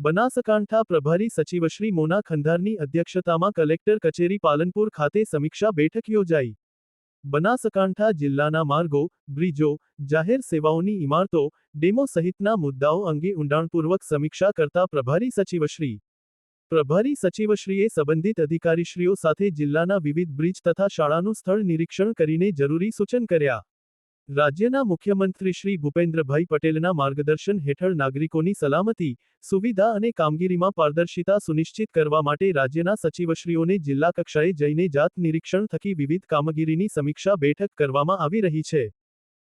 બનાસકાંઠા પ્રભારી સચિવ શ્રી મોના ખંધારની અધ્યક્ષતામાં કલેક્ટર કચેરી પાલનપુર ખાતે સમીક્ષા બેઠક યોજાઈ. બનાસકાંઠા જિલ્લાના માર્ગો, બ્રિજો, જાહેર સેવાઓની ઇમારતો, ડેમો સહિતના મુદ્દાઓ અંગે ઊંડાણપૂર્વક સમીક્ષા કરતા પ્રભારી સચિવશ્રીએ સંબંધિત અધિકારીશ્રીઓ સાથે જિલ્લાના વિવિધ બ્રિજ તથા શાળાનું સ્થળ નિરીક્ષણ કરીને જરૂરી સૂચન કર્યા. રાજ્યના મુખ્યમંત્રી શ્રી ભૂપેન્દ્રભાઈ પટેલના માર્ગદર્શન હેઠળ નાગરિકોની સલામતી, સુવિધા અને કામગીરીમાં પારદર્શિતા સુનિશ્ચિત કરવા માટે રાજ્યના સચિવશ્રીઓને જિલ્લા કક્ષાએ જઈને જાત નિરીક્ષણ થકી વિવિધ કામગીરીની સમીક્ષા બેઠક કરવામાં આવી રહી છે.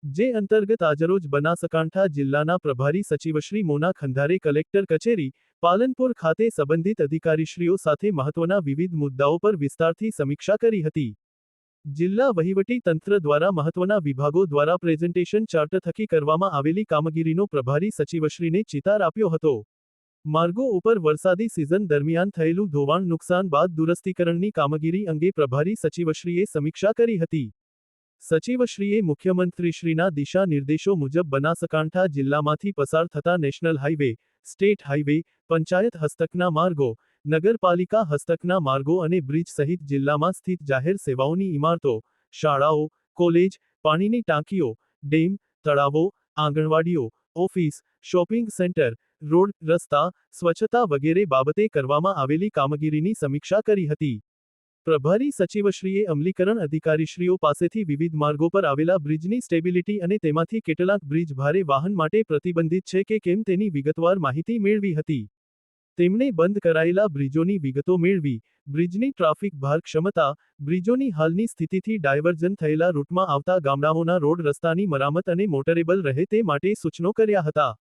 જે અંતર્ગત આજરોજ બનાસકાંઠા જિલ્લાના પ્રભારી સચિવશ્રી મોના ખંધારે કલેક્ટર કચેરી, પાલનપુર ખાતે સંબંધિત અધિકારીશ્રીઓ સાથે મહત્વના વિવિધ મુદ્દાઓ પર વિસ્તારથી સમીક્ષા કરી હતી. જિલ્લા વહીવટી તંત્ર દ્વારા મહત્વના વિભાગો દ્વારા પ્રેઝન્ટેશન ચાર્ટ થકી કરવામાં આવેલી કામગીરીનો પ્રભારી સચિવશ્રીને ચિતાર આપ્યો હતો. માર્ગો ઉપર વરસાદી સિઝન દરમિયાન થયેલું ધોવાણ નુકસાન બાદ દુરસ્તીકરણની કામગીરી અંગે પ્રભારી સચિવશ્રીએ સમીક્ષા કરી હતી. સચિવશ્રીએ મુખ્યમંત્રીશ્રીના દિશા નિર્દેશો મુજબ બનાસકાંઠા જિલ્લામાંથી પસાર થતા national highway, state highway, panchayat હસ્તકના માર્ગો, નગરપાલિકા હસ્તકના માર્ગો અને બ્રિજ સહિત જિલ્લામાં સ્થિત જાહેર સેવાઓની ઇમારતો, શાળાઓ, કોલેજ, પાણીની ટાંકીઓ, ડેમ, તળાવો, આંગણવાડીઓ, ઓફિસ, શોપિંગ સેન્ટર, રોડ, રસ્તા, સ્વચ્છતા વગેરે બાબતે કરવામાં આવેલી કામગીરીની સમીક્ષા કરી હતી. પ્રભારી સચિવશ્રીએ અમલીકરણ અધિકારીશ્રીઓ પાસેથી વિવિધ માર્ગો પર આવેલા બ્રિજની સ્ટેબિલિટી અને તેમાંથી કેટલાક બ્રિજ ભારે વાહન માટે પ્રતિબંધિત છે કે કેમ તેની વિગતવાર માહિતી મેળવી હતી. તેમણે બંધ કરાયેલા બ્રિજોની વિગતો મેળવી, બ્રિજની ટ્રાફિક ભાર ક્ષમતા, બ્રિજોની હાલની સ્થિતિથી ડાયવર્ઝન થયેલા રૂટમાં આવતા ગામડાઓના રોડ રસ્તાની મરામત અને મોટરેબલ રહે તે માટે સૂચનો કર્યા હતા.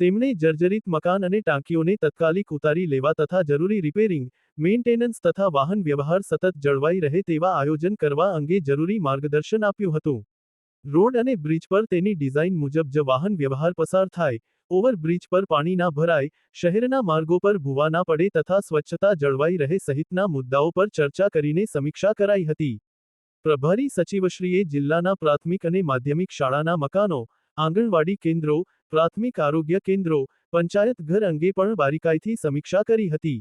તેમણે જર્જરિત મકાન અને ટાંકીઓને તત્કાલિક ઉતારી લેવા તથા જરૂરી રિપેરિંગ, મેન્ટેનન્સ તથા વાહન વ્યવહાર સતત જળવાઈ રહે તેવા આયોજન કરવા અંગે જરૂરી માર્ગદર્શન આપ્યું હતું. રોડ અને બ્રિજ પર તેની ડિઝાઇન મુજબ જ વાહન વ્યવહાર પસાર થાય, ઓવર બ્રિજ પર પાણી ના ભરાય, શહેરના માર્ગો પર ભૂવા ના પડે તથા સ્વચ્છતા જળવાઈ રહે સહિતના મુદ્દાઓ પર ચર્ચા કરીને સમીક્ષા કરાઈ હતી. પ્રભારી સચિવશ્રીએ જિલ્લાના પ્રાથમિક અને માધ્યમિક શાળાના મકાનો, આંગણવાડી કેન્દ્રો, પ્રાથમિક આરોગ્ય કેન્દ્રો, પંચાયત ઘર અંગે પણ બારીકાઈથી સમીક્ષા કરી હતી.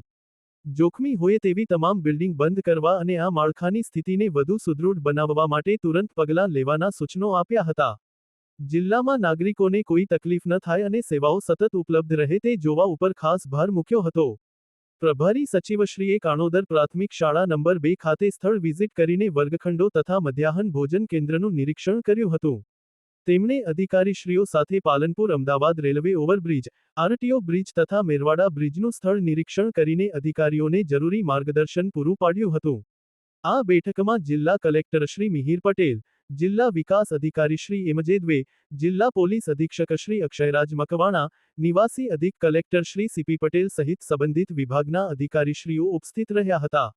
જોખમી હોય તેવી તમામ બિલ્ડિંગ બંધ કરવા અને આ માળખાની સ્થિતિને વધુ સુદૃઢ બનાવવા માટે તુરંત પગલાં લેવાના સૂચનો આપ્યા હતા. જિલ્લામાં નાગરિકોને કોઈ તકલીફ ન થાય અને સેવાઓ સતત ઉપલબ્ધ રહે તે જોવા ઉપર ખાસ ભાર મૂક્યો હતો. પ્રભારી સચિવશ્રીએ કાણોદર પ્રાથમિક શાળા નંબર 2 ખાતે સ્થળ વિઝિટ કરીને વર્ગખંડો તથા મધ્યાહન ભોજન કેન્દ્રનું નિરીક્ષણ કર્યું હતું. તેમણે અધિકારીશ્રીઓ સાથે Palanpur Ahmedabad railway overbridge, RTO bridge તથા મેરવાડા બ્રિજનું સ્થળ નિરીક્ષણ કરીને અધિકારીઓને જરૂરી માર્ગદર્શન પૂરું પાડ્યું હતું. આ બેઠકમાં જિલ્લા કલેક્ટર શ્રી મિહિર પટેલ, જિલ્લા વિકાસ અધિકારી શ્રી એમજે દ્વે, જિલ્લા પોલીસ અધિક્ષક શ્રી અક્ષયરાજ મકવાણા, નિવાસી અધિક કલેક્ટર શ્રી સીપી પટેલ સહિત સંબંધિત વિભાગના અધિકારીશ્રીઓ ઉપસ્થિત રહ્યા હતા.